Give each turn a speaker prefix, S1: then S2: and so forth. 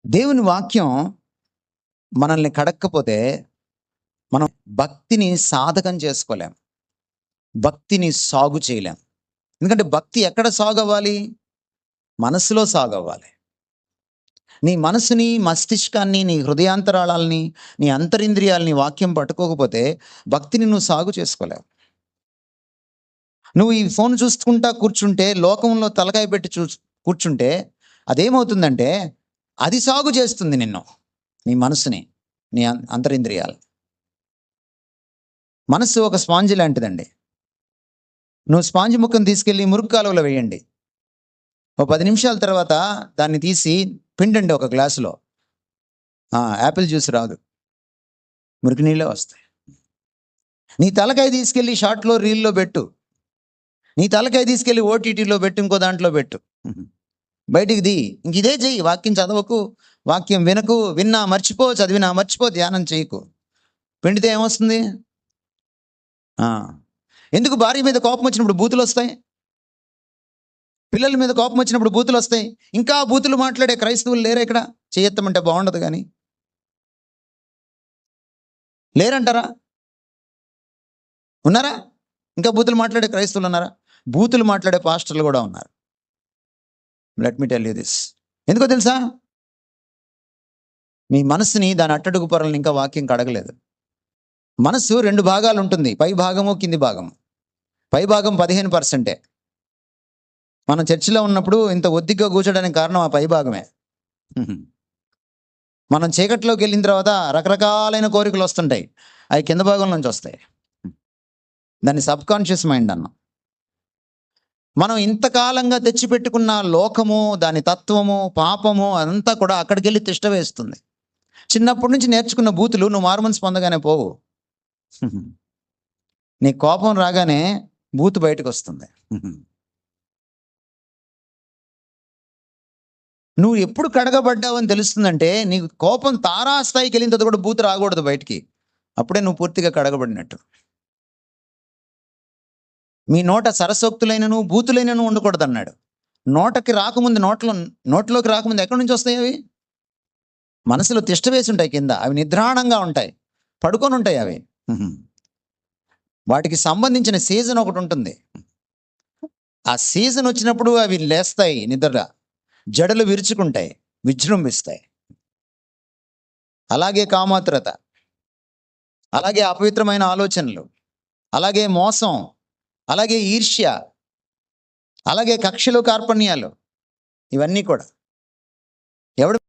S1: దేవుని వాక్యం మనల్ని కడక్కపోతే మనం భక్తిని సాధకం చేసుకోలేం, భక్తిని సాగు చేయలేం. ఎందుకంటే భక్తి ఎక్కడ సాగు అవ్వాలి? మనసులో సాగు అవ్వాలి. నీ మనసుని, మస్తిష్కాన్ని, నీ హృదయాంతరాళాలని, నీ అంతరింద్రియాలని వాక్యం పట్టుకోకపోతే భక్తిని నువ్వు సాగు చేసుకోలేవు. నువ్వు ఈ ఫోన్ చూసుకుంటా కూర్చుంటే, లోకంలో తలకాయ పెట్టి కూర్చుంటే అదేమవుతుందంటే అది సాగు చేస్తుంది నిన్ను, నీ మనసుని, నీ అంతరింద్రియాలు. మనసు ఒక స్పాంజి లాంటిదండి. నువ్వు స్పాంజి ముక్కను తీసుకెళ్ళి మురుగు కాలువలో వేయండి. ఓ 10 నిమిషాల తర్వాత దాన్ని తీసి పిండండి ఒక గ్లాసులో. యాపిల్ జ్యూస్ రాదు, మురికి నీళ్ళే వస్తాయి. నీ తలకాయ తీసుకెళ్ళి షార్ట్లో, రీల్లో పెట్టు. నీ తలకాయ తీసుకెళ్ళి ఓటీటీలో పెట్టు, ఇంకో దాంట్లో పెట్టు, బయటికి ది. ఇంక ఇదే చెయ్యి. వాక్యం చదవకు, వాక్యం వినకు, విన్నా మర్చిపో, చదివినా మర్చిపో, ధ్యానం చేయకు. పిండితే ఏమొస్తుంది? ఎందుకు భార్య మీద కోపం వచ్చినప్పుడు బూతులు వస్తాయి? పిల్లల మీద కోపం వచ్చినప్పుడు బూతులు వస్తాయి. ఇంకా బూతులు మాట్లాడే క్రైస్తవులు లేరా ఇక్కడ? చేయెత్తమంటే బాగుండదు కానీ లేరంటారా? ఉన్నారా? ఇంకా బూతులు మాట్లాడే క్రైస్తవులు ఉన్నారా? బూతులు మాట్లాడే పాస్టర్లు కూడా ఉన్నారు. Let me tell you this. ఎందుకో తెలుసా? మీ మనసుని, దాని అట్టడుగు పొరలను ఇంకా వాక్యం కడగలేదు. మనసు 2 భాగాలు ఉంటుంది, పై భాగము, కింది భాగము. పై భాగం 15%. మనం చర్చిలో ఉన్నప్పుడు ఇంత ఒద్దిగ్గా కూర్చోడానికి కారణం ఆ పై భాగమే. మనం చీకట్లోకి వెళ్ళిన తర్వాత రకరకాలైన కోరికలు వస్తుంటాయి, అవి కింద భాగం నుంచి వస్తాయి. దాన్ని సబ్కాన్షియస్ మైండ్ అన్నాం. మనం ఇంతకాలంగా తెచ్చిపెట్టుకున్న లోకము, దాని తత్వము, పాపము అదంతా కూడా అక్కడికి వెళ్ళి తిష్ట వేస్తుంది. చిన్నప్పటి నుంచి నేర్చుకున్న బూతులు నువ్వు మారుమనసు పొందగానే పోవు. నీ కోపం రాగానే బూతు బయటకు వస్తుంది. నువ్వు ఎప్పుడు కడగబడ్డావు అని తెలుస్తుందంటే, నీకు కోపం తారాస్థాయికి వెళ్ళిన తర్వాత కూడా బూతు రాకూడదు బయటికి. అప్పుడే నువ్వు పూర్తిగా కడగబడినట్టు. మీ నోట సరసోక్తులైనను బూతులైనను ఉండకూడదు అన్నాడు. నోటకి రాకముందు, నోట్లోకి రాకముందు ఎక్కడి నుంచి వస్తాయి అవి? మనసులో తిష్ట వేసి ఉంటాయి కింద. అవి నిద్రాణంగా ఉంటాయి, పడుకొని ఉంటాయి అవి. వాటికి సంబంధించిన సీజన్ ఒకటి ఉంటుంది. ఆ సీజన్ వచ్చినప్పుడు అవి లేస్తాయి నిద్రగా, జడలు విరుచుకుంటాయి, విజృంభిస్తాయి. అలాగే కామాతురత, అలాగే అపవిత్రమైన ఆలోచనలు, అలాగే మోసం, అలాగే ఈర్ష్య, అలాగే కక్షలు, కార్పణ్యాలు, ఇవన్నీ కూడా ఎవడు